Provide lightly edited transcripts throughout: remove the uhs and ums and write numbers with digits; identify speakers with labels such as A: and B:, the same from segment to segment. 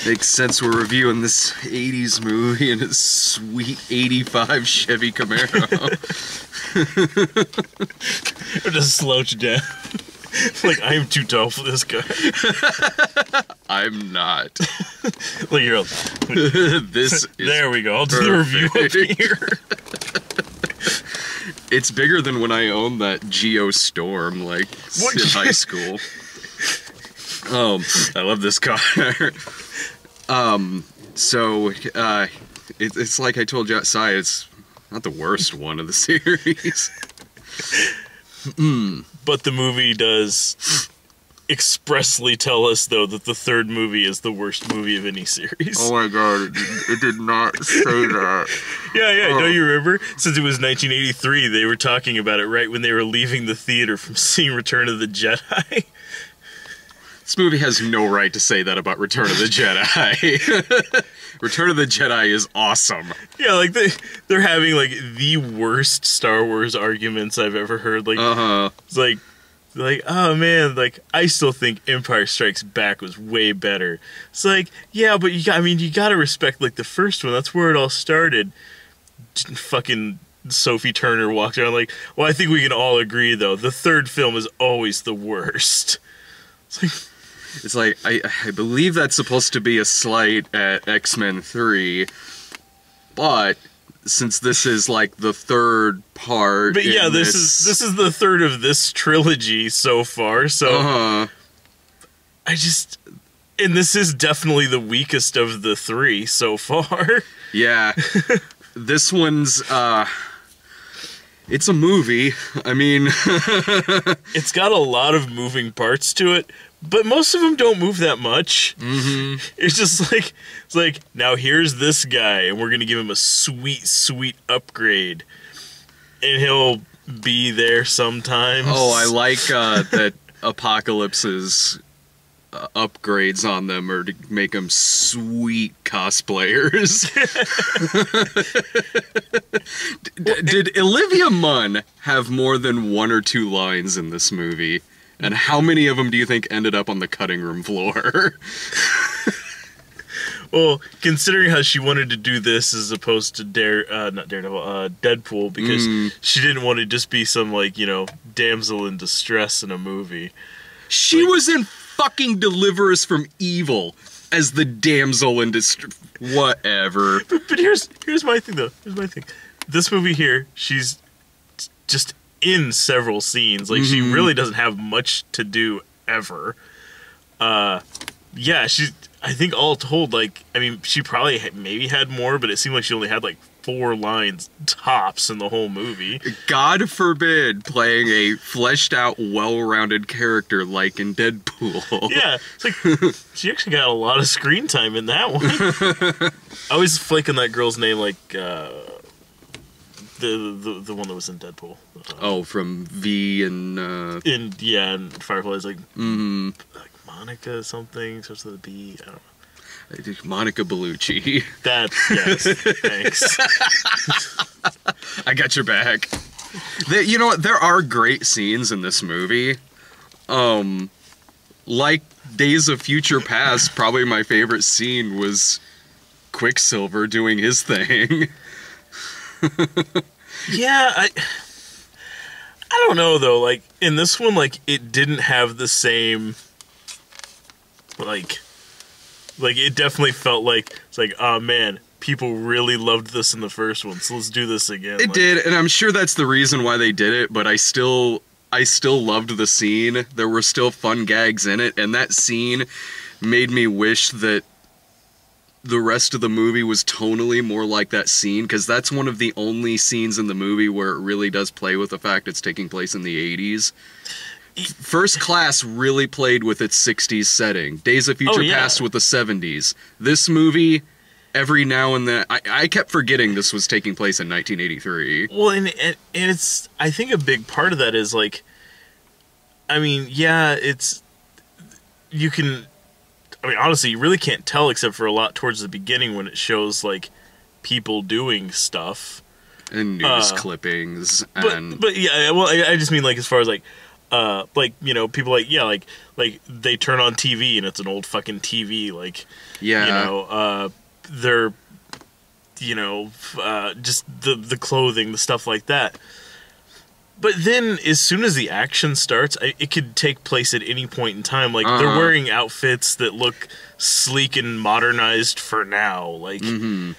A: Makes sense we're reviewing this 80s movie in a sweet 85 Chevy Camaro.
B: Or just slouch down. Like, I am too tall for this guy.
A: I'm not.
B: Like, you're
A: This is
B: there we go. I'll do the review up here.
A: It's bigger than when I owned that Geostorm, like,
B: What?
A: in high school. I love this car. It's like I told you outside, it's not the worst one of the series.
B: But the movie does expressly tell us, though, that the third movie is the worst movie of any series.
A: Oh my god, it did not say that.
B: Yeah, don't you remember? Since it was 1983, they were talking about it right when they were leaving the theater from seeing Return of the Jedi.
A: This movie has no right to say that about Return of the Jedi. Return of the Jedi is awesome.
B: Yeah, like they're having like the worst Star Wars arguments I've ever heard. Like, it's like, oh man, like I still think Empire Strikes Back was way better. It's like, yeah, but you gotta respect like the first one. That's where it all started. Fucking Sophie Turner walked around like, well, I think we can all agree though, the third film is always the worst.
A: It's like I believe that's supposed to be a slight at X-Men 3, but since this is like the third part,
B: but yeah, this is the third of this trilogy so far. So and this is definitely the weakest of the three so far.
A: Yeah, this one's it's a movie. I mean,
B: it's got a lot of moving parts to it. But most of them don't move that much.
A: Mm-hmm.
B: It's just like, now here's this guy, and we're going to give him a sweet, sweet upgrade. And he'll be there sometimes.
A: Oh, I like that Apocalypse's upgrades on them are to make them sweet cosplayers. Did Olivia Munn have more than one or two lines in this movie? And how many of them do you think ended up on the cutting room floor?
B: Well, considering how she wanted to do this as opposed to Deadpool, because she didn't want to just be some, like, damsel in distress in a movie.
A: She was in fucking Deliver Us from Evil as the damsel in distress. Whatever.
B: But here's my thing, though. Here's my thing. This movie here, she's just in several scenes. Like, she really doesn't have much to do ever. Yeah, I think all told, like, I mean, she probably maybe had more, but it seemed like she only had, like, 4 lines tops in the whole movie.
A: God forbid playing a fleshed out, well-rounded character like in Deadpool.
B: Yeah, it's like, she actually got a lot of screen time in that one. I always flake on that girl's name, like, the one that was in Deadpool.
A: From V and
B: and Firefly's like like Monica something, starts with a B. I don't know.
A: Monica Bellucci.
B: Yes. Thanks.
A: I got your back. You know what? There are great scenes in this movie. Like Days of Future Past, probably my favorite scene was Quicksilver doing his thing. Yeah,
B: I don't know though. Like in this one, like it didn't have the same. Like it definitely felt like it's like, oh man, people really loved this in the first one, so let's do this again.
A: It did, and I'm sure that's the reason why they did it. But I still loved the scene. There were still fun gags in it, and that scene made me wish that the rest of the movie was tonally more like that scene, because that's one of the only scenes in the movie where it really does play with the fact it's taking place in the 80s. First Class really played with its 60s setting. Days of Future Past with the 70s. This movie, every now and then, I kept forgetting this was taking place in 1983.
B: Well, and it's, I think a big part of that is like, I mean, yeah, honestly, you really can't tell except for a lot towards the beginning when it shows, like, people doing stuff.
A: And news clippings. And
B: But yeah, well, I just mean, like, as far as, like, Like, you know, people like they turn on TV and it's an old fucking TV. Like,
A: yeah,
B: you know, they're, you know, just the clothing, the stuff like that. But then, as soon as the action starts, it could take place at any point in time. Like, they're wearing outfits that look sleek and modernized for now. Like, you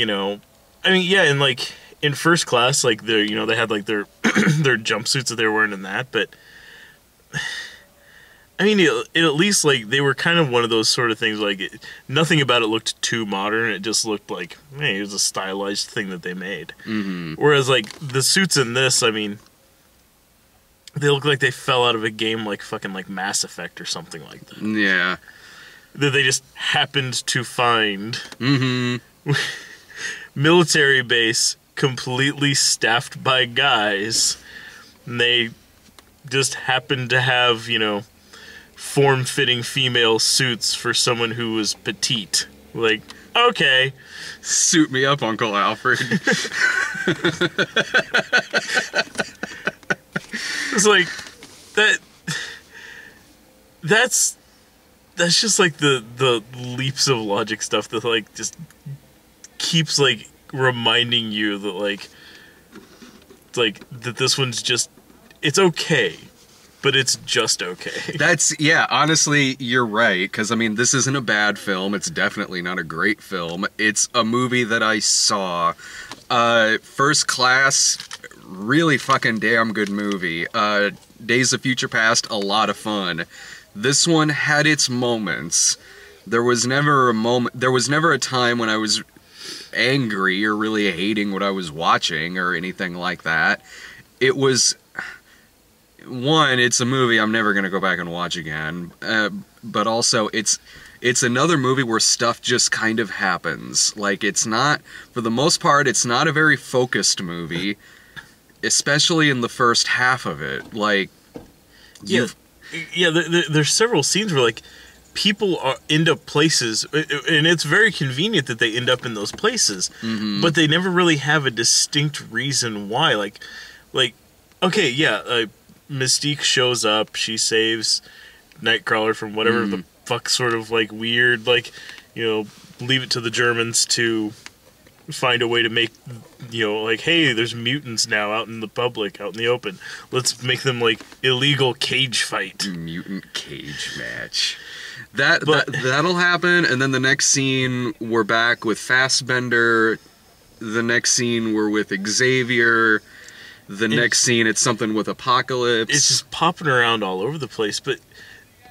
B: know, I mean, yeah, and like in First Class, like you know, they had like their their jumpsuits that they were wearing in that. But I mean, it at least like they were kind of one of those sort of things. Like, nothing about it looked too modern. It just looked like, hey, it was a stylized thing that they made. Whereas like the suits in this, I mean, they look like they fell out of a game like fucking like Mass Effect or something like that.
A: Yeah.
B: That they just happened to find. Military base completely staffed by guys. And they just happened to have, you know, form-fitting female suits for someone who was petite. Like, okay.
A: Suit me up, Uncle Alfred.
B: It's like that's just like the leaps of logic stuff that like just keeps like reminding you that like that this one's just, it's okay, but it's just okay.
A: Yeah, honestly, you're right, because I mean, this isn't a bad film. It's definitely not a great film. It's a movie that I saw. First Class, really fucking damn good movie. Days of Future Past, a lot of fun. This one had its moments. There was never a time when I was angry or really hating what I was watching or anything like that. It was, one, it's a movie I'm never gonna go back and watch again. But also, it's another movie where stuff just kind of happens. Like, it's not, for the most part, it's not a very focused movie, especially in the first half of it. Like,
B: yeah, there's several scenes where like people end up places, and it's very convenient that they end up in those places, but they never really have a distinct reason why. Like, okay, yeah, Mystique shows up, she saves Nightcrawler from whatever the fuck sort of like weird, like, you know, leave it to the Germans to find a way to make, you know, like, hey, there's mutants now out in the public, out in the open. Let's make them like illegal cage fight.
A: Mutant cage match. That'll happen, and then the next scene we're back with Fassbender. The next scene we're with Xavier. The next scene it's something with Apocalypse.
B: It's just popping around all over the place, but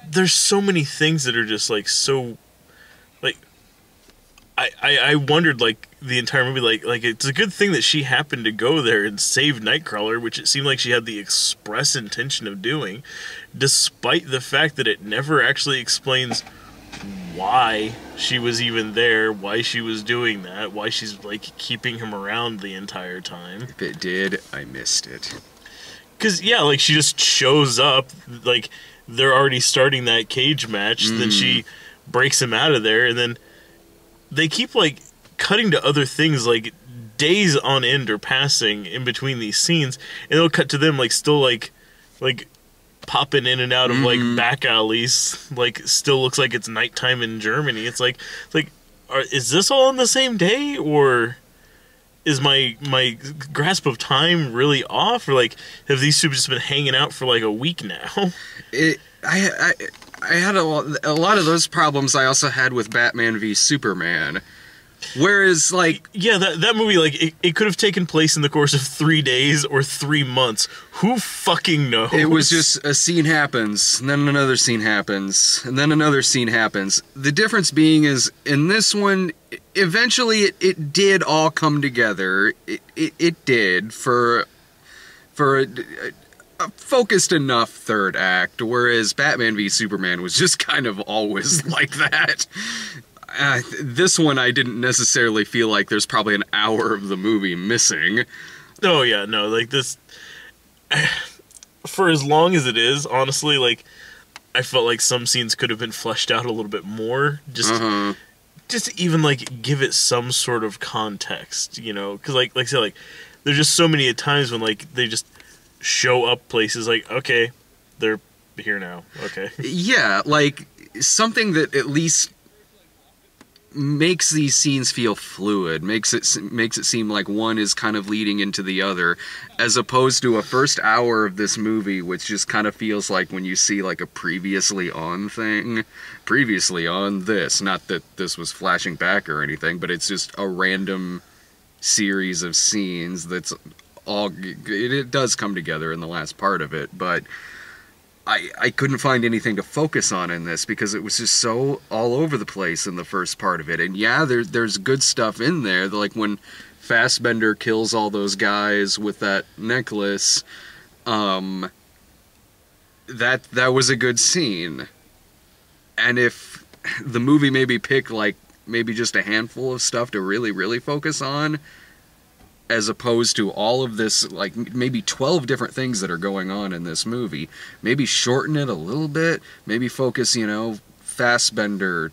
B: there's so many things that are just like so, like, I wondered like the entire movie, like it's a good thing that she happened to go there and save Nightcrawler, which it seemed like she had the express intention of doing, despite the fact that it never actually explains why she was even there, why she was doing that, why she's like keeping him around the entire time.
A: If it did, I missed it.
B: 'Cause yeah, like she just shows up, like they're already starting that cage match, then she breaks him out of there, and then they keep like cutting to other things, like days on end are passing in between these scenes, and they'll cut to them like still like popping in and out of like back alleys, like still looks like it's nighttime in Germany. It's like is this all on the same day, or is my grasp of time really off, or like have these two just been hanging out for like a week now?
A: I had a lot of those problems I also had with Batman v Superman. Whereas, like...
B: Yeah, that movie, like, it could have taken place in the course of 3 days or 3 months. Who fucking knows?
A: It was just a scene happens, and then another scene happens, and then another scene happens. The difference being is, in this one, eventually it did all come together. It did for a focused enough third act, whereas Batman v Superman was just kind of always like that. This one, I didn't necessarily feel like there's probably an hour of the movie missing.
B: Oh yeah, no, like this, for as long as it is, honestly, like, I felt like some scenes could have been fleshed out a little bit more, just to even, like, give it some sort of context, you know, because, like I said, like, there's just so many times when, like, they just show up places, like, okay, they're here now. Okay.
A: Yeah, like something that at least makes these scenes feel fluid, makes it seem like one is kind of leading into the other, as opposed to a first hour of this movie which just kind of feels like when you see like a previously on thing, previously on this, not that this was flashing back or anything, but it's just a random series of scenes that's all, it does come together in the last part of it, but I couldn't find anything to focus on in this because it was just so all over the place in the first part of it. And yeah, there's good stuff in there, like when Fassbender kills all those guys with that necklace. That was a good scene. And if the movie maybe picked like maybe just a handful of stuff to really, really focus on, as opposed to all of this, like maybe 12 different things that are going on in this movie. Maybe shorten it a little bit. Maybe focus, Fassbender,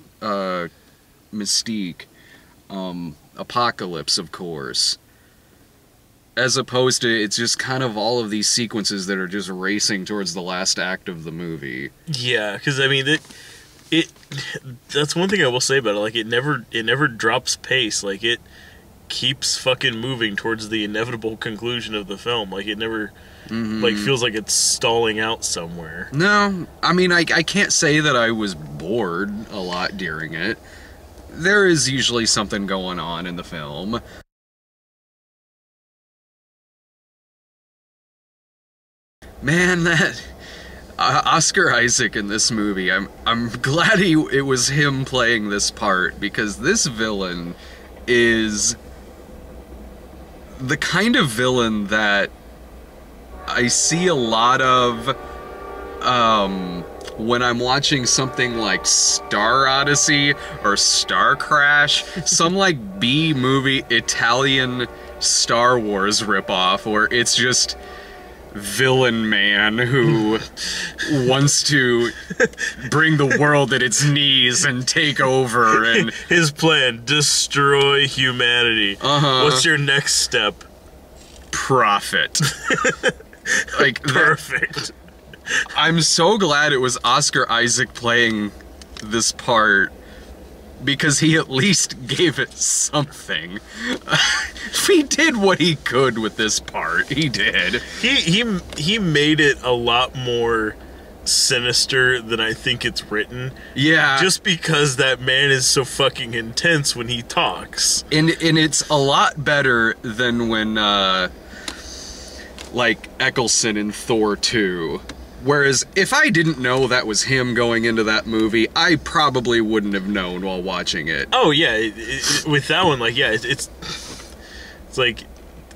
A: Mystique, Apocalypse, of course. As opposed to, it's just kind of all of these sequences that are just racing towards the last act of the movie.
B: Yeah, because I mean, it that's one thing I will say about it. Like, it never drops pace. Like, it keeps fucking moving towards the inevitable conclusion of the film. Like, it never like feels like it's stalling out somewhere.
A: No, I mean, I can't say that I was bored a lot during it. There is usually something going on in the film. Man, that Oscar Isaac in this movie, I'm glad it was him playing this part, because this villain is the kind of villain that I see a lot of when I'm watching something like Star Odyssey or Star Crash, some like B-movie Italian Star Wars ripoff where it's just villain man who wants to bring the world at its knees and take over, and
B: his plan, destroy humanity. What's your next step?
A: Profit. Like,
B: perfect.
A: I'm so glad it was Oscar Isaac playing this part, because he at least gave it something. He did what he could with this part. He did.
B: He made it a lot more sinister than I think it's written.
A: Yeah.
B: Just because that man is so fucking intense when he talks.
A: And it's a lot better than when like Eccleston in Thor 2. Whereas, if I didn't know that was him going into that movie, I probably wouldn't have known while watching it.
B: Oh, yeah. With that one, like, yeah, it's like,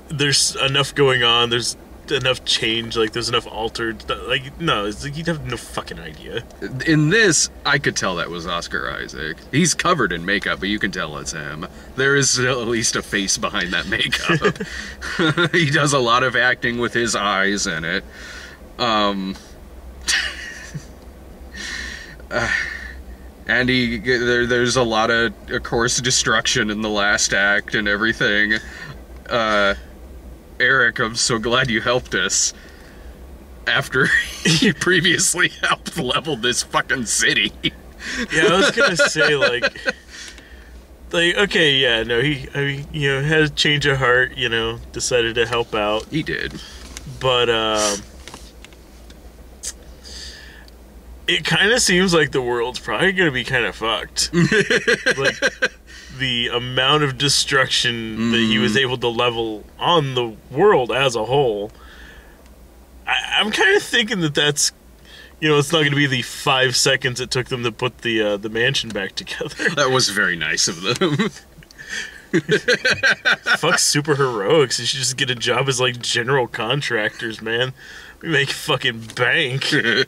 B: there's enough going on, there's enough change, like, there's enough altered, like, no, it's like, you'd have no fucking idea.
A: In this, I could tell that was Oscar Isaac. He's covered in makeup, but you can tell it's him. There is at least a face behind that makeup. He does a lot of acting with his eyes in it. And there's a lot of course, destruction in the last act and everything. Eric, I'm so glad you helped us after you previously helped level this fucking city.
B: Yeah, I was gonna say, like, okay, yeah, no, he had a change of heart, decided to help out.
A: He did.
B: But, it kind of seems like the world's probably going to be kind of fucked. Like, the amount of destruction that he was able to level on the world as a whole. I'm kind of thinking that's, it's not going to be the 5 seconds it took them to put the mansion back together.
A: That was very nice of them.
B: Fuck super heroics. You should just get a job as, like, general contractors, man. We make fucking bank.
A: You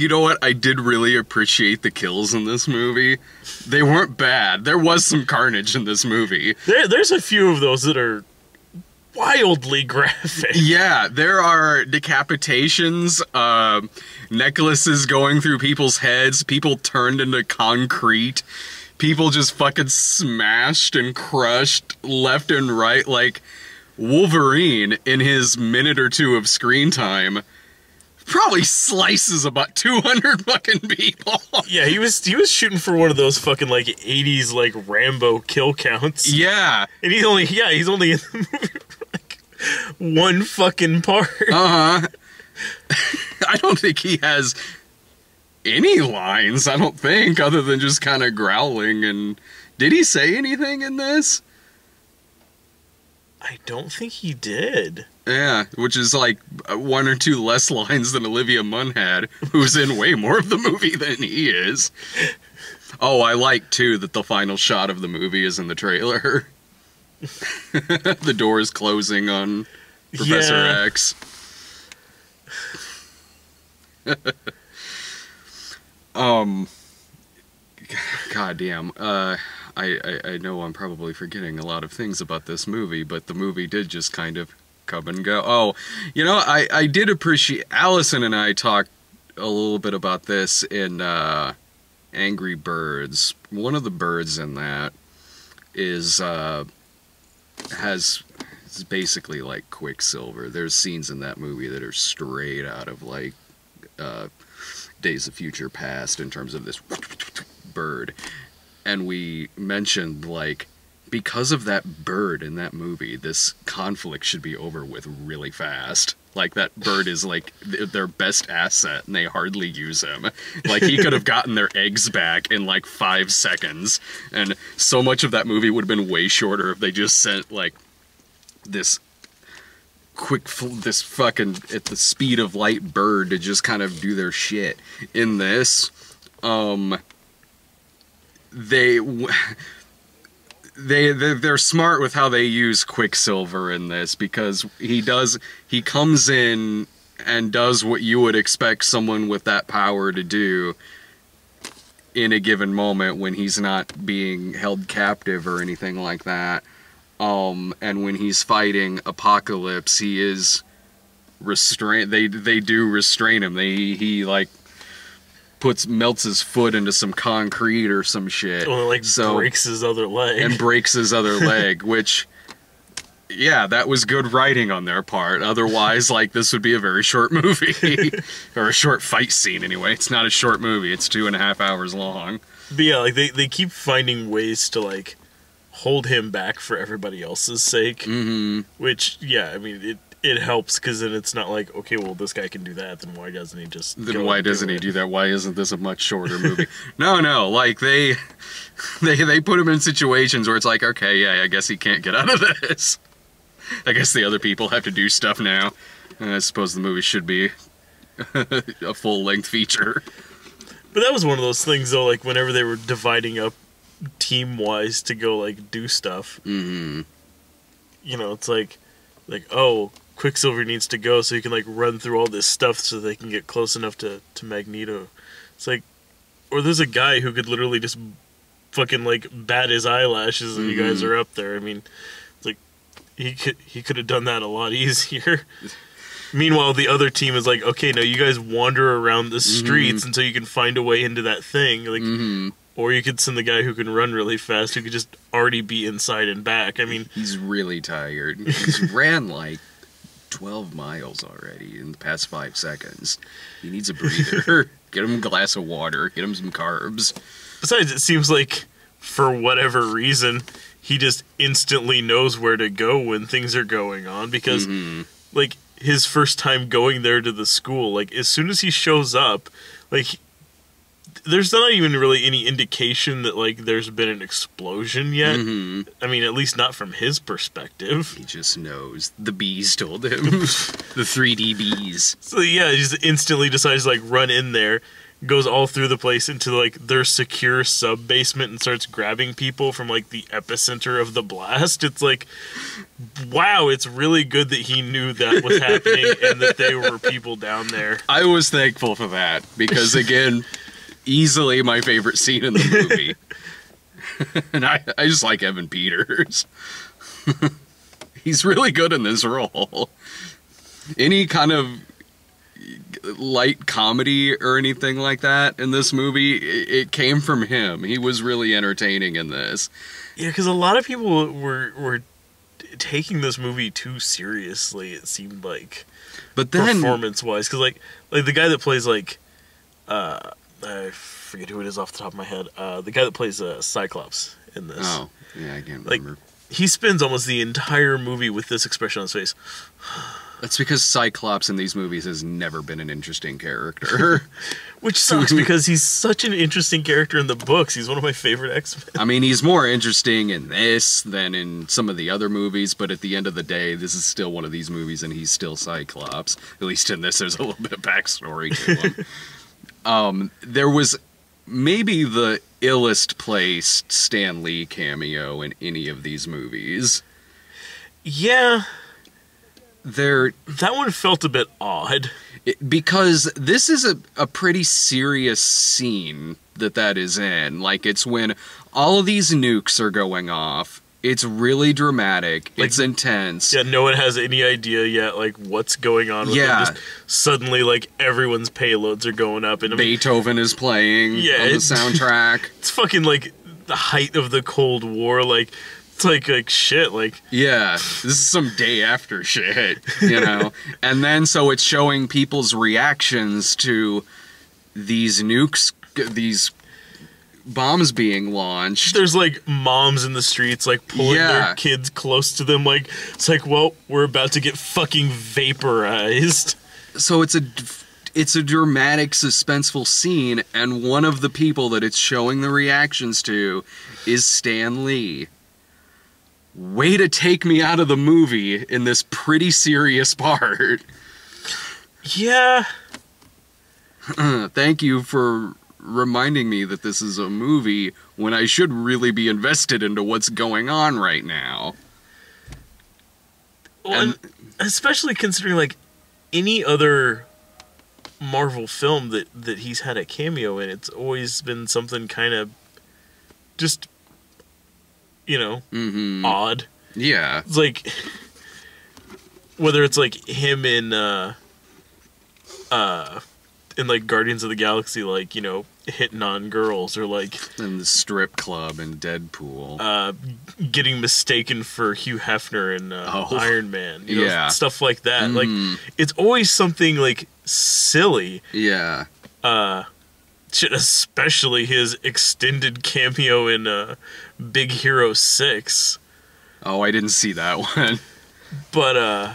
A: know what? I did really appreciate the kills in this movie. They weren't bad. There was some carnage in this movie.
B: There's a few of those that are wildly graphic.
A: Yeah, there are decapitations, necklaces going through people's heads, people turned into concrete, people just fucking smashed and crushed left and right. Like, Wolverine, in his minute or two of screen time, probably slices about 200 fucking people.
B: Yeah, he was shooting for one of those fucking like 80s like Rambo kill counts.
A: Yeah.
B: And he's only in the movie for like one fucking part.
A: Uh-huh. I don't think he has any lines, I don't think, other than just kind of growling. And did he say anything in this?
B: I don't think he did.
A: Yeah, which is like one or two less lines than Olivia Munn had, who's in way more of the movie than he is. Oh, I like, too, that the final shot of the movie is in the trailer. The door is closing on Professor X. Goddamn. I know I'm probably forgetting a lot of things about this movie, but the movie did just kind of come and go. Oh, you know, I did appreciate... Allison and I talked a little bit about this in Angry Birds. One of the birds in that is basically like Quicksilver. There's scenes in that movie that are straight out of like Days of Future Past in terms of this bird. And we mentioned, like, because of that bird in that movie, this conflict should be over with really fast. Like, that bird is, like, their best asset, and they hardly use him. Like, he could have gotten their eggs back in, like, 5 seconds. And so much of that movie would have been way shorter if they just sent, like, this fucking, at the speed of light bird to just kind of do their shit. In this, they're smart with how they use Quicksilver in this, because he comes in and does what you would expect someone with that power to do in a given moment when he's not being held captive or anything like that. And when he's fighting Apocalypse, he is restrained. They do restrain him. He like melts his foot into some concrete or some shit.
B: Well, like, breaks his other leg.
A: And breaks his other leg, which, yeah, that was good writing on their part. Otherwise, like, this would be a very short movie. Or a short fight scene, anyway. It's not a short movie. It's 2.5 hours long.
B: But yeah, like, they keep finding ways to, like, hold him back for everybody else's sake.
A: Mm-hmm.
B: Which, yeah, I mean, it helps, because then it's not like, okay, well, this guy can do that, then why doesn't he just
A: Then why doesn't he do that? Why isn't this a much shorter movie? No, like, they put him in situations where it's like, okay, yeah, I guess he can't get out of this. I guess the other people have to do stuff now. And I suppose the movie should be a full-length feature.
B: But that was one of those things, though, like, whenever they were dividing up team-wise to go, like, do stuff.
A: Mm-hmm.
B: You know, it's like, oh, Quicksilver needs to go so he can, like, run through all this stuff so they can get close enough to Magneto. It's like, or there's a guy who could literally just fucking, like, bat his eyelashes and you guys are up there. I mean, it's like, he could have done that a lot easier. Meanwhile, the other team is like, okay, now you guys wander around the streets until you can find a way into that thing. Like, or you could send the guy who can run really fast, who could just already be inside and back. I mean,
A: he's really tired. He's ran like 12 miles already in the past 5 seconds. He needs a breather. Get him a glass of water. Get him some carbs.
B: Besides, it seems like, for whatever reason, he just instantly knows where to go when things are going on. Because, like, his first time going there to the school, like, as soon as he shows up, like, there's not even really any indication that, like, there's been an explosion yet. I mean, at least not from his perspective.
A: He just knows. The bees told him. The 3D bees.
B: So, yeah, he just instantly decides to, like, run in there, goes all through the place into, like, their secure sub-basement and starts grabbing people from, like, the epicenter of the blast. It's like, wow, it's really good that he knew that was happening and that there were people down there.
A: I was thankful for that, because, again, easily my favorite scene in the movie. And I just like Evan Peters. He's really good in this role. Any kind of light comedy or anything like that in this movie, it came from him. He was really entertaining in this.
B: Yeah, because a lot of people were taking this movie too seriously. It seemed like,
A: but then
B: performance-wise, because like the guy that plays like, I forget who it is off the top of my head. The guy that plays Cyclops in this.
A: Oh, yeah, I can't
B: like,
A: remember.
B: He spends almost the entire movie with this expression on his face.
A: That's because Cyclops in these movies has never been an interesting character.
B: Which sucks because he's such an interesting character in the books. He's one of my favorite X-Men.
A: I mean, he's more interesting in this than in some of the other movies, but at the end of the day, this is still one of these movies and he's still Cyclops. At least in this, there's a little bit of backstory to him. There was maybe the illest placed Stan Lee cameo in any of these movies.
B: Yeah.
A: That
B: one felt a bit odd.
A: Because this is a pretty serious scene that is in. Like, it's when all of these nukes are going off. It's really dramatic. Like, it's intense.
B: Yeah, no one has any idea yet, like, what's going on with them. Just suddenly, like, everyone's payloads are going up. And
A: Beethoven is playing on the soundtrack.
B: It's fucking, like, the height of the Cold War, like... It's like shit, like...
A: Yeah, this is some day after shit, you know? And then, so it's showing people's reactions to these nukes, these bombs being launched.
B: There's, like, moms in the streets, like, pulling their kids close to them, like... It's like, well, we're about to get fucking vaporized.
A: So it's a dramatic, suspenseful scene, and one of the people that it's showing the reactions to is Stan Lee. Way to take me out of the movie in this pretty serious part.
B: Yeah.
A: Thank you for reminding me that this is a movie when I should really be invested into what's going on right now.
B: Well, and especially considering, like, any other Marvel film that he's had a cameo in, it's always been something kind of just... you know, odd.
A: Yeah.
B: It's like, whether it's like him in like Guardians of the Galaxy, like, you know, hitting on girls, or like
A: in the strip club in Deadpool,
B: getting mistaken for Hugh Hefner in Iron Man, you know, stuff like that. Like, it's always something like silly.
A: Yeah.
B: Especially his extended cameo in Big Hero 6.
A: Oh, I didn't see that one.
B: But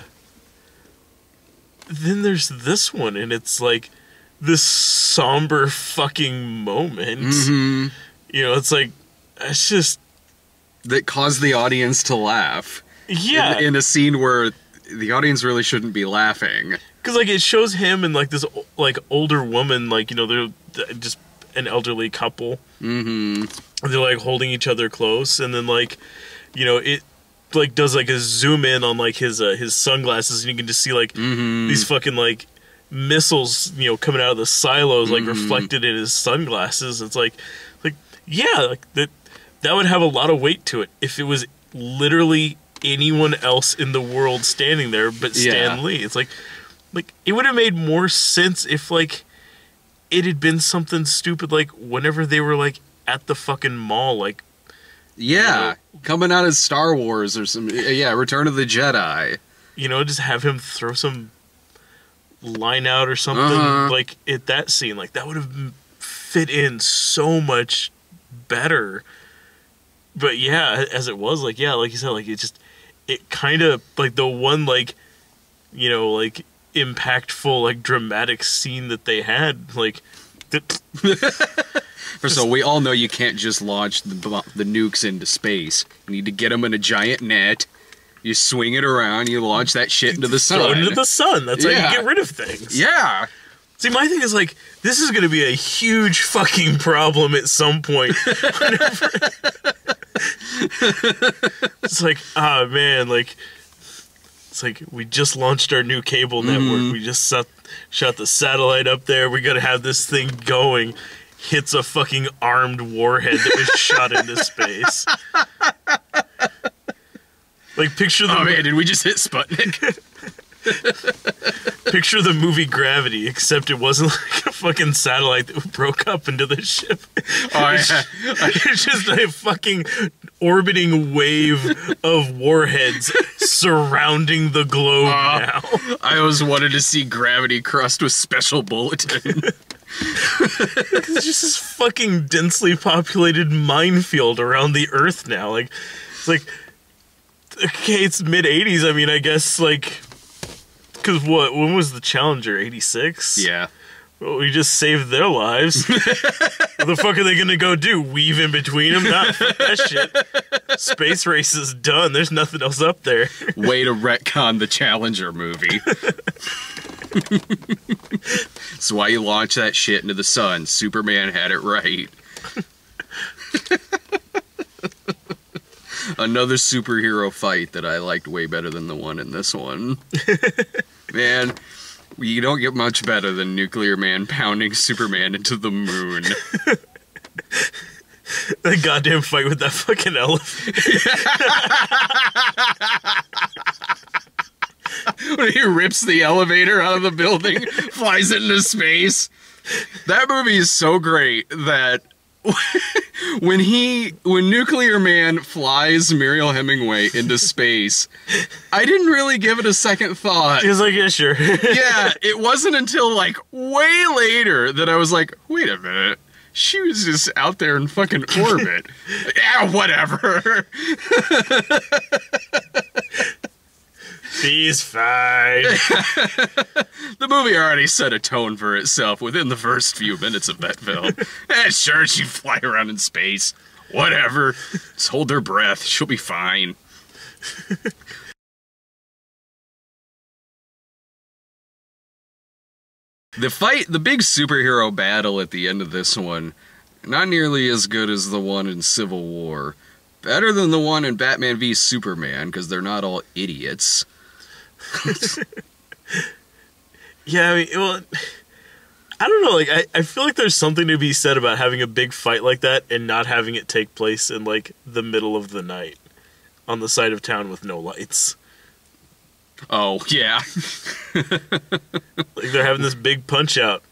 B: then there's this one, and it's like this somber fucking moment. You know, it's like, it's just...
A: that caused the audience to laugh.
B: Yeah.
A: In a scene where the audience really shouldn't be laughing.
B: Because, like, it shows him and, like, this, like, older woman, like, you know, they're just an elderly couple. And they're, like, holding each other close, and then, like, you know, it, like, does, like, a zoom in on, like, his sunglasses, and you can just see, like, these fucking, like, missiles, you know, coming out of the silos, like, reflected in his sunglasses. It's like, yeah, like, that would have a lot of weight to it if it was literally anyone else in the world standing there but Stan Lee. It's like, it would have made more sense if, like, it had been something stupid, like, whenever they were, like, at the fucking mall, like...
A: Yeah, you know, coming out of Star Wars or some... Yeah, Return of the Jedi.
B: You know, just have him throw some line out or something, like, at that scene. Like, that would have fit in so much better. But, yeah, as it was, like, yeah, like you said, like, it kind of, like, the one, like, you know, like... impactful, like, dramatic scene that they had, like...
A: So we all know you can't just launch the nukes into space. You need to get them in a giant net, you swing it around, you launch that shit into the sun.
B: Throw it into the sun, that's how you get rid of things.
A: Yeah!
B: See, my thing is, like, this is gonna be a huge fucking problem at some point. It's like, ah, man, like... It's like, we just launched our new cable network. We just shot the satellite up there. We gotta have this thing going. Hits a fucking armed warhead that was shot into space. Like, picture the...
A: Oh, man, did we just hit Sputnik?
B: Picture the movie Gravity, except it wasn't like a fucking satellite that broke up into the ship. It's just a fucking orbiting wave of warheads surrounding the globe now.
A: I always wanted to see Gravity crossed with Special Bulletin.
B: It's just this fucking densely populated minefield around the Earth now. Like, it's like, okay, it's mid-'80s. I mean, I guess, like, because when was the Challenger? 86?
A: Yeah.
B: Well, we just saved their lives. What the fuck are they gonna go do? Weave in between them? Not that shit. Space race is done. There's nothing else up there.
A: Way to retcon the Challenger movie. That's why you launch that shit into the sun. Superman had it right. Another superhero fight that I liked way better than the one in this one. Man, you don't get much better than Nuclear Man pounding Superman into the moon.
B: The goddamn fight with that fucking elephant.
A: When he rips the elevator out of the building, flies it into space. That movie is so great that when Nuclear Man flies Muriel Hemingway into space, I didn't really give it a second thought.
B: He was like, yeah, sure.
A: Yeah, it wasn't until like way later that I was like, wait a minute. She was just out there in fucking orbit. Yeah, whatever.
B: He's fine.
A: The movie already set a tone for itself within the first few minutes of that film. Sure, she'd fly around in space. Whatever. Just hold her breath. She'll be fine. The big superhero battle at the end of this one, not nearly as good as the one in Civil War. Better than the one in Batman v Superman, because they're not all idiots.
B: Yeah, I mean, well, I don't know, like, I feel like there's something to be said about having a big fight like that and not having it take place in, like, the middle of the night on the side of town with no lights.
A: Oh, yeah.
B: Like, they're having this big punch-out,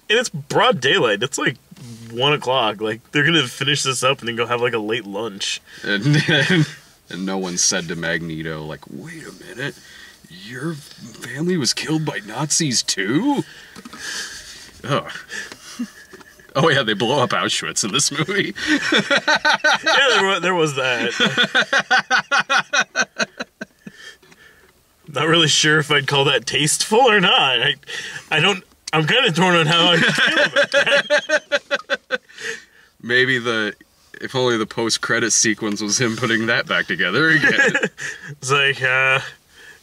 B: and it's broad daylight. It's, like, 1 o'clock. Like, they're gonna finish this up and then go have, like, a late lunch.
A: And no one said to Magneto, like, wait a minute, your family was killed by Nazis too? Ugh. Oh yeah, they blow up Auschwitz in this movie.
B: Yeah, there was that. Not really sure if I'd call that tasteful or not. I'm kind of torn on how I feel about that.
A: Maybe if only the post-credit sequence was him putting that back together again.
B: It's like,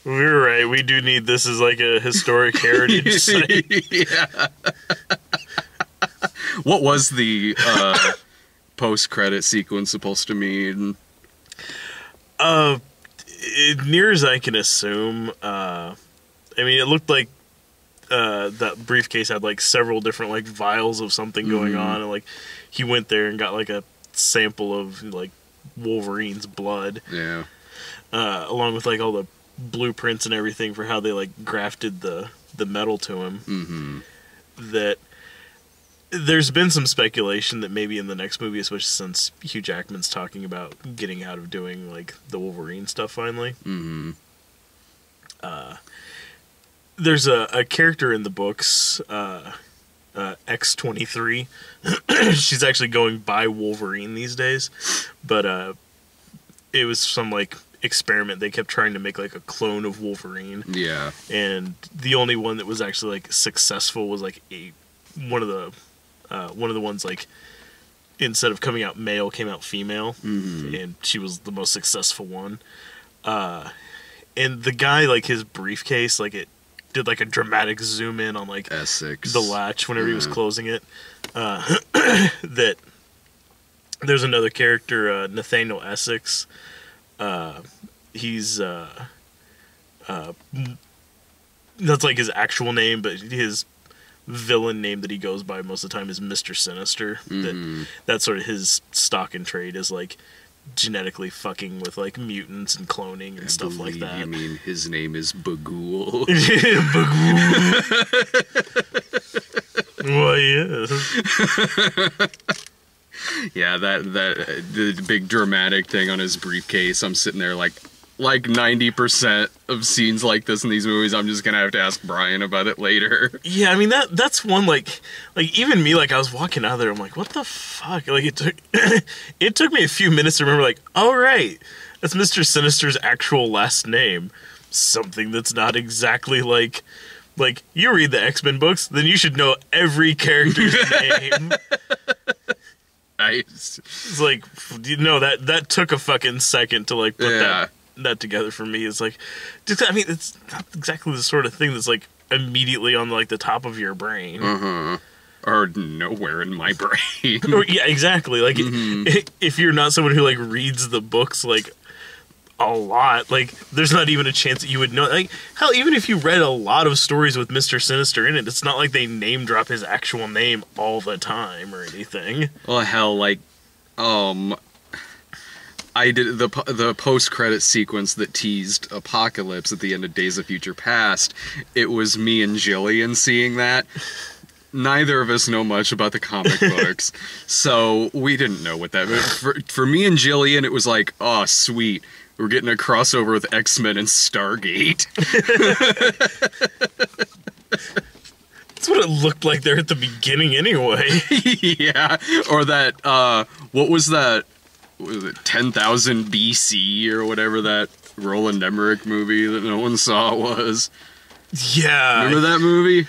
B: we were right. We do need this as like a historic heritage site.
A: Yeah. What was the post-credit sequence supposed to mean?
B: Near as I can assume, I mean, it looked like that briefcase had like several different like vials of something going on, and like he went there and got like a sample of like Wolverine's blood.
A: Yeah.
B: Along with like all the blueprints and everything for how they like grafted the metal to him.
A: Mm-hmm.
B: That there's been some speculation that maybe in the next movie, especially since Hugh Jackman's talking about getting out of doing like the Wolverine stuff finally.
A: Mm-hmm.
B: There's a character in the books, X-23. She's actually going by Wolverine these days, but it was some like experiment. They kept trying to make like a clone of Wolverine.
A: Yeah.
B: And the only one that was actually like successful was like one of the ones like instead of coming out male came out female, and she was the most successful one. And the guy, like his briefcase, like it did like a dramatic zoom in on like
A: Essex.
B: the latch whenever he was closing it. That there's another character, Nathaniel Essex. He's that's like his actual name, but his villain name that he goes by most of the time is Mr. Sinister. That's sort of his stock and trade, is like genetically fucking with like mutants and cloning and stuff like that.
A: You mean his name is Bagul?
B: Well, yes.
A: Yeah, that the big dramatic thing on his briefcase. I'm sitting there like 90% of scenes like this in these movies, I'm just gonna have to ask Brian about it later.
B: Yeah, I mean that's one like even me, like I was walking out of there, I'm like, what the fuck? Like it took me a few minutes to remember, like, all right, that's Mr. Sinister's actual last name. Something that's not exactly like you read the X-Men books, then you should know every character's name.
A: Nice.
B: It's like, you know, that took a fucking second to like put that together for me. It's like, I mean, it's not exactly the sort of thing that's like immediately on like the top of your brain.
A: Or nowhere in my brain.
B: Or, yeah, exactly. Like if you're not someone who like reads the books like a lot, like there's not even a chance that you would know. Like hell, even if you read a lot of stories with Mr. Sinister in it, it's not like they name drop his actual name all the time or anything.
A: Well, hell, like I did the post-credit sequence that teased Apocalypse at the end of Days of Future Past. It was me and Jillian seeing that. Neither of us know much about the comic books, so we didn't know what that meant. For me and Jillian, it was like, oh, sweet. We're getting a crossover with X-Men and Stargate.
B: That's what it looked like there at the beginning anyway.
A: Yeah, or that, what was that? Was it 10,000 BC or whatever that Roland Emmerich movie that no one saw was?
B: Yeah.
A: Remember that movie?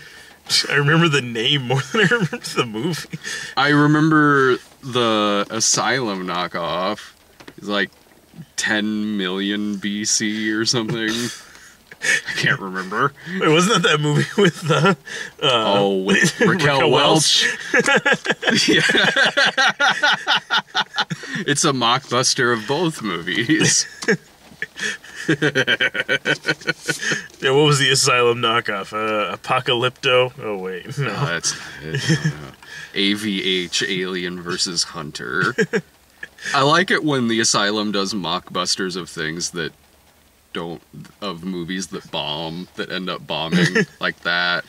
B: I remember the name more than I remember the movie.
A: I remember the Asylum knockoff. It's like 10 million BC or something. I can't remember.
B: Wait, wasn't that movie with
A: with Raquel Welch? Yeah. It's a mockbuster of both movies.
B: Yeah, what was the Asylum knockoff? Apocalypto? Oh, wait. No.
A: That's not it. No. AVH, Alien versus Hunter. I like it when the Asylum does mockbusters of things that of movies that bomb, that end up bombing, like that.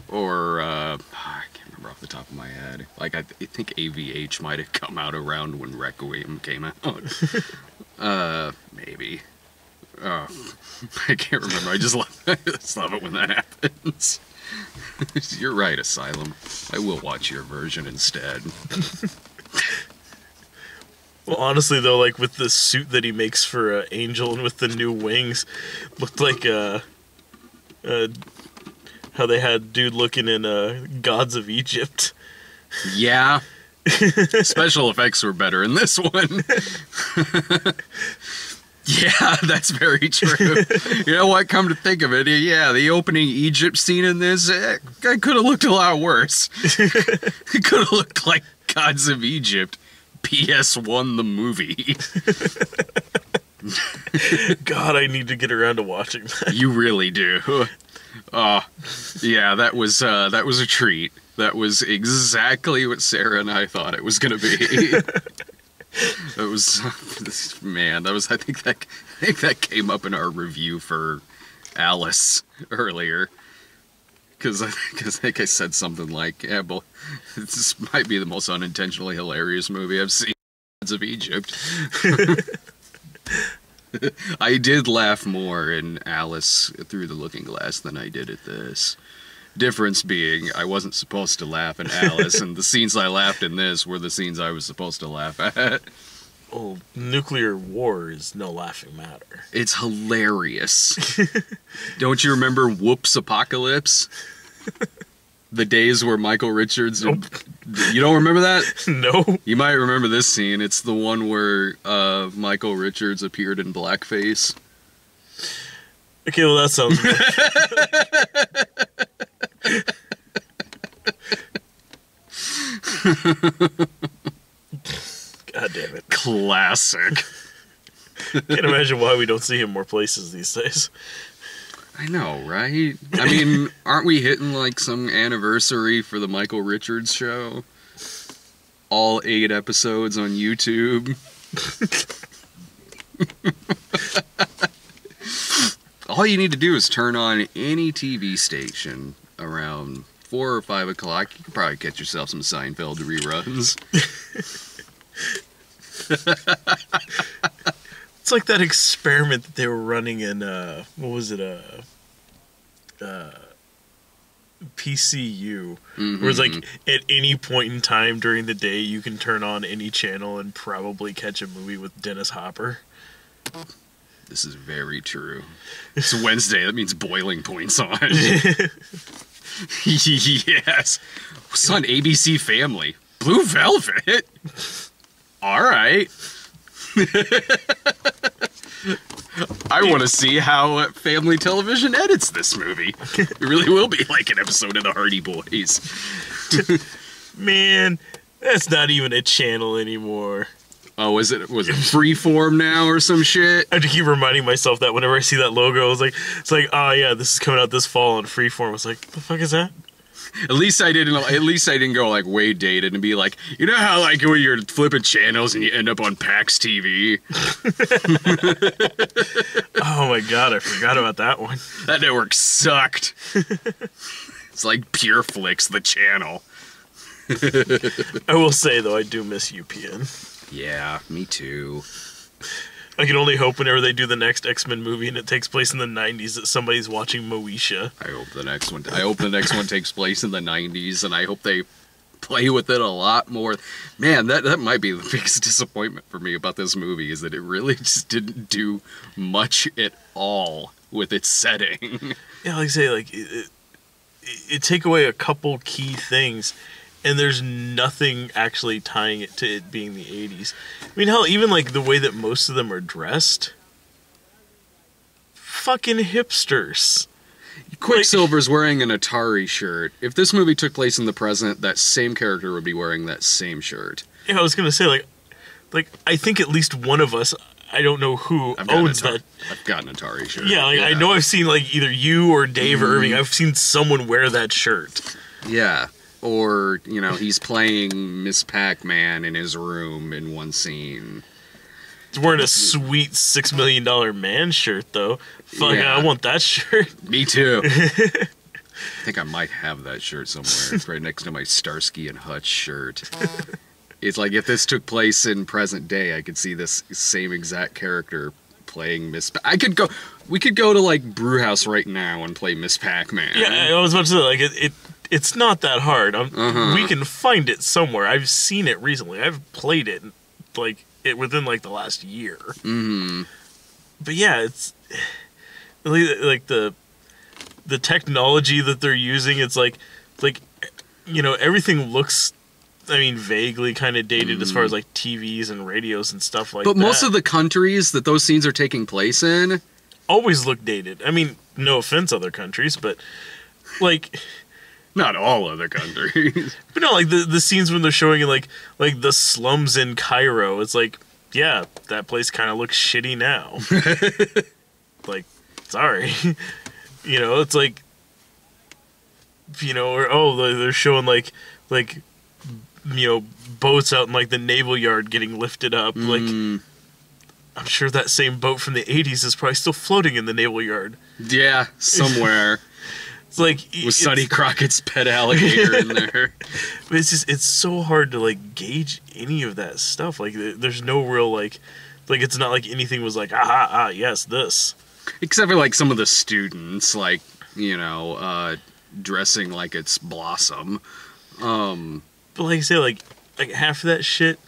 A: Or, I can't remember off the top of my head. Like, I think AVH might have come out around when Requiem came out. Maybe. I can't remember. I just love it when that happens. You're right, Asylum. I will watch your version instead.
B: Well, honestly, though, like, with the suit that he makes for Angel and with the new wings, looked like, how they had dude looking in, Gods of Egypt.
A: Yeah. Special effects were better in this one. Yeah, that's very true. You know what? Come to think of it, yeah, the opening Egypt scene in this, it could have looked a lot worse. It could have looked like Gods of Egypt. PS1 the movie.
B: God, I need to get around to watching that.
A: You really do. Yeah, that was a treat. That was exactly what Sarah and I thought it was gonna be. That was, man. That was. I think that came up in our review for Alice earlier. Because I think I said something like, yeah, well, this might be the most unintentionally hilarious movie I've seen. Gods of Egypt. I did laugh more in Alice Through the Looking Glass than I did at this. Difference being, I wasn't supposed to laugh in Alice, and the scenes I laughed in this were the scenes I was supposed to laugh at.
B: Well, nuclear war is no laughing matter.
A: It's hilarious. Don't you remember Whoops Apocalypse? The days where Michael Richards...
B: Nope.
A: You don't remember that?
B: No.
A: You might remember this scene. It's the one where Michael Richards appeared in blackface.
B: Okay, well, that sounds God damn it.
A: Classic.
B: Can't imagine why we don't see him more places these days.
A: I know, right? I mean, aren't we hitting like some anniversary for the Michael Richards show? All 8 episodes on YouTube. All you need to do is turn on any TV station around 4 or 5 o'clock. You could probably get yourself some Seinfeld reruns.
B: It's like that experiment that they were running in, what was it, PCU, where it's like at any point in time during the day you can turn on any channel and probably catch a movie with Dennis Hopper.
A: This is very true. It's Wednesday. That means Boiling Point's on. Yes. It's on ABC Family. Blue Velvet. All right. I want to see how Family Television edits this movie. It really will be like an episode of the Hardy Boys.
B: Man, that's not even a channel anymore.
A: Oh, was it Freeform now or some shit?
B: I have to keep reminding myself that whenever I see that logo, it's like, oh yeah, this is coming out this fall on Freeform. I was like, the fuck is that?
A: At least I didn't go like way dated and be like, you know how like when you're flipping channels and you end up on PAX TV.
B: Oh my god, I forgot about that one.
A: That network sucked. It's like PureFlix, the channel.
B: I will say though, I do miss UPN.
A: Yeah, me too.
B: I can only hope whenever they do the next X-Men movie and it takes place in the 90s that somebody's watching Moesha.
A: I hope the next one takes place in the 90s, and I hope they play with it a lot more. Man, that might be the biggest disappointment for me about this movie, is that it really just didn't do much at all with its setting.
B: Yeah, like I say, like it take away a couple key things, and there's nothing actually tying it to it being the 80s. I mean, hell, even like the way that most of them are dressed. Fucking hipsters.
A: Quicksilver's wearing an Atari shirt. If this movie took place in the present, that same character would be wearing that same shirt.
B: Yeah, I was gonna say, like I think at least one of us, I don't know who, owns that.
A: I've got an Atari shirt.
B: Yeah, like, yeah. I know I've seen like either you or Dave Irving. I've seen someone wear that shirt.
A: Yeah. Or, you know, he's playing Miss Pac-Man in his room in one scene.
B: He's wearing a sweet $6 million man shirt, though. Fuck, yeah. I want that shirt.
A: Me too. I think I might have that shirt somewhere. It's right next to my Starsky and Hutch shirt. It's like if this took place in present day, I could see this same exact character playing Miss we could go to, like, Brewhouse right now and play Miss Pac-Man.
B: Yeah, I was about to say, like, it's not that hard. We can find it somewhere. I've seen it recently. I've played it, like, within, like, the last year.
A: Mm-hmm.
B: But yeah, it's like the technology that they're using. It's like, you know, everything looks, I mean, vaguely kind of dated as far as like TVs and radios and stuff like that.
A: But most of the countries that those scenes are taking place in
B: always look dated. I mean, no offense, other countries, but like.
A: Not all other countries.
B: But no, like the scenes when they're showing you like the slums in Cairo, it's like, yeah, that place kind of looks shitty now. Like, sorry. You know, it's like, you know, or they're showing like you know, boats out in like the naval yard getting lifted up. Like, I'm sure that same boat from the 80s is probably still floating in the naval yard.
A: Yeah, somewhere.
B: It's like
A: with Sonny Crockett's pet alligator in there.
B: But it's so hard to like gauge any of that stuff. Like there's no real like it's not like anything was like yes, this.
A: Except for like some of the students, like, you know, dressing like it's Blossom.
B: But like I say, like half of that shit,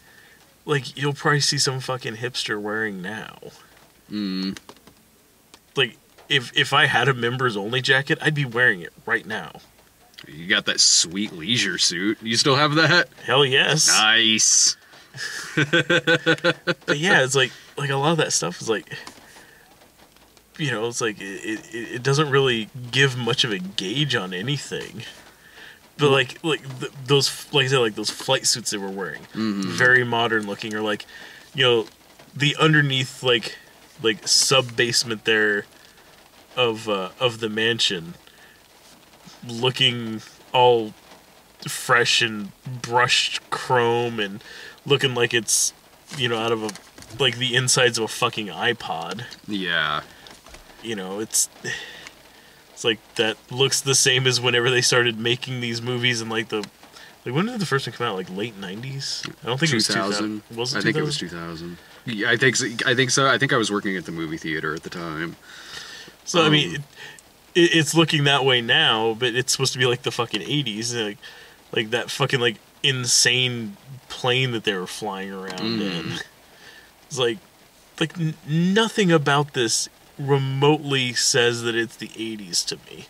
B: like you'll probably see some fucking hipster wearing now. Like. If I had a members only jacket, I'd be wearing it right now.
A: You got that sweet leisure suit. You still have that?
B: Hell yes.
A: Nice.
B: But yeah, it's like a lot of that stuff is like, you know, it's like it doesn't really give much of a gauge on anything. But those, like I said, like those flight suits they were wearing, very modern looking, or like, you know, the underneath like sub basement there. Of the mansion, looking all fresh and brushed chrome and looking like it's, you know, out of a like the insides of a fucking iPod.
A: Yeah.
B: You know, it's like that looks the same as whenever they started making these movies in like when did the first one come out? Like late 90s? I don't think
A: 2000.
B: It was 2000. Was it 2000?
A: I think it was 2000. Yeah, I think so. I think I was working at the movie theater at the time.
B: So I mean, it's looking that way now, but it's supposed to be like the fucking 80s, like that fucking like insane plane that they were flying around in. It's like nothing about this remotely says that it's the 80s to me.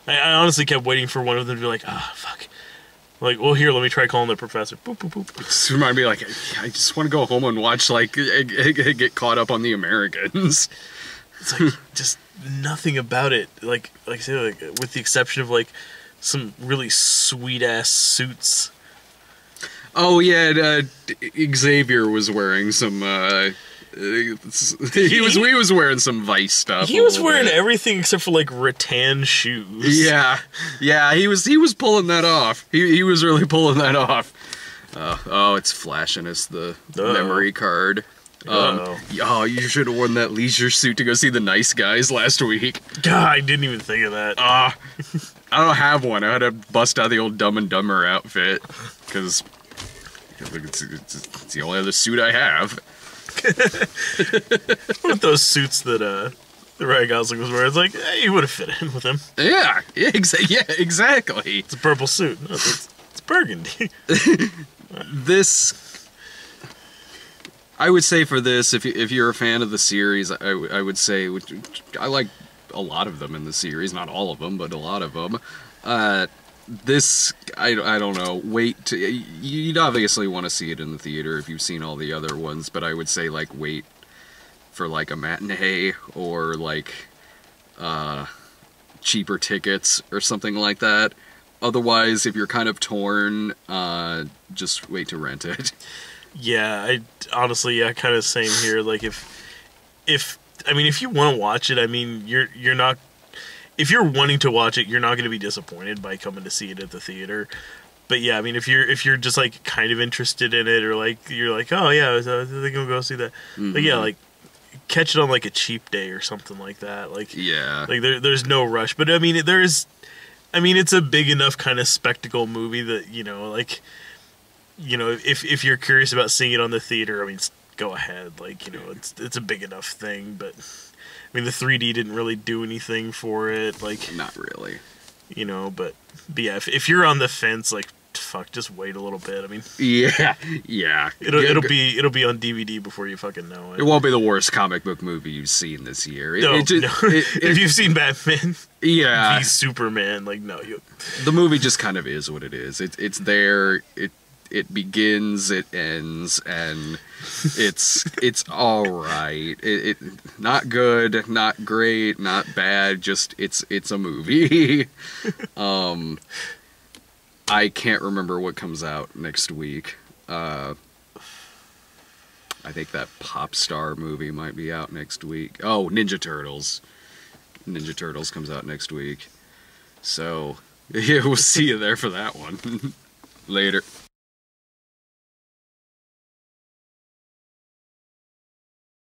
B: I honestly kept waiting for one of them to be like, fuck. Like, well, here, let me try calling the professor. Boop, boop, boop.
A: Just remind me, like, I just want to go home and watch, like, get caught up on the Americans.
B: It's like, just nothing about it. Like I said, like, with the exception of, like, some really sweet-ass suits.
A: Oh, yeah, Xavier was wearing some, he was wearing some Vice stuff.
B: He was wearing everything except for like rattan shoes.
A: Yeah, he was pulling that off. He was really pulling that off. Oh, it's flashing us the memory card. Oh, you should have worn that leisure suit to go see the Nice Guys last week.
B: God, I didn't even think of that.
A: I don't have one. I had to bust out the old Dumb and Dumber outfit because it's the only other suit I have.
B: With those suits that the Ryan Gosling was wearing, it's like, you would have fit in with him.
A: Yeah, exactly.
B: It's a purple suit. No, it's burgundy.
A: I would say for this, if you're a fan of the series, I would say I like a lot of them in the series, not all of them, but a lot of them. This, I don't know, you'd obviously want to see it in the theater if you've seen all the other ones, but I would say, like, wait for, like, a matinee or, like, cheaper tickets or something like that. Otherwise, if you're kind of torn, just wait to rent it.
B: Yeah, honestly, kind of same here. Like, if you want to watch it, I mean, you're not. If you're wanting to watch it, you're not going to be disappointed by coming to see it at the theater. But yeah, I mean, if you're just like kind of interested in it, or like you're like, oh yeah, I think I'll go see that. Like, yeah, like catch it on like a cheap day or something like that. Like,
A: yeah,
B: like there's no rush. But I mean, it's a big enough kind of spectacle movie that, you know, like, you know, if you're curious about seeing it on the theater, I mean, go ahead. Like, you know, it's a big enough thing, but. I mean, the 3D didn't really do anything for it, like...
A: Not really.
B: You know, but yeah, if you're on the fence, like, fuck, just wait a little bit, I mean...
A: Yeah.
B: It'll be on DVD before you fucking know it.
A: It won't be the worst comic book movie you've seen this year.
B: If you've seen Batman...
A: Yeah.
B: V Superman, like, no,
A: The movie just kind of is what it is. It's there, it begins, it ends, and it's all right. It not good, not great, not bad. Just it's a movie. I can't remember what comes out next week. I think that Pop Star movie might be out next week. Oh, Ninja Turtles. Ninja Turtles comes out next week. So yeah, we'll see you there for that one. Later.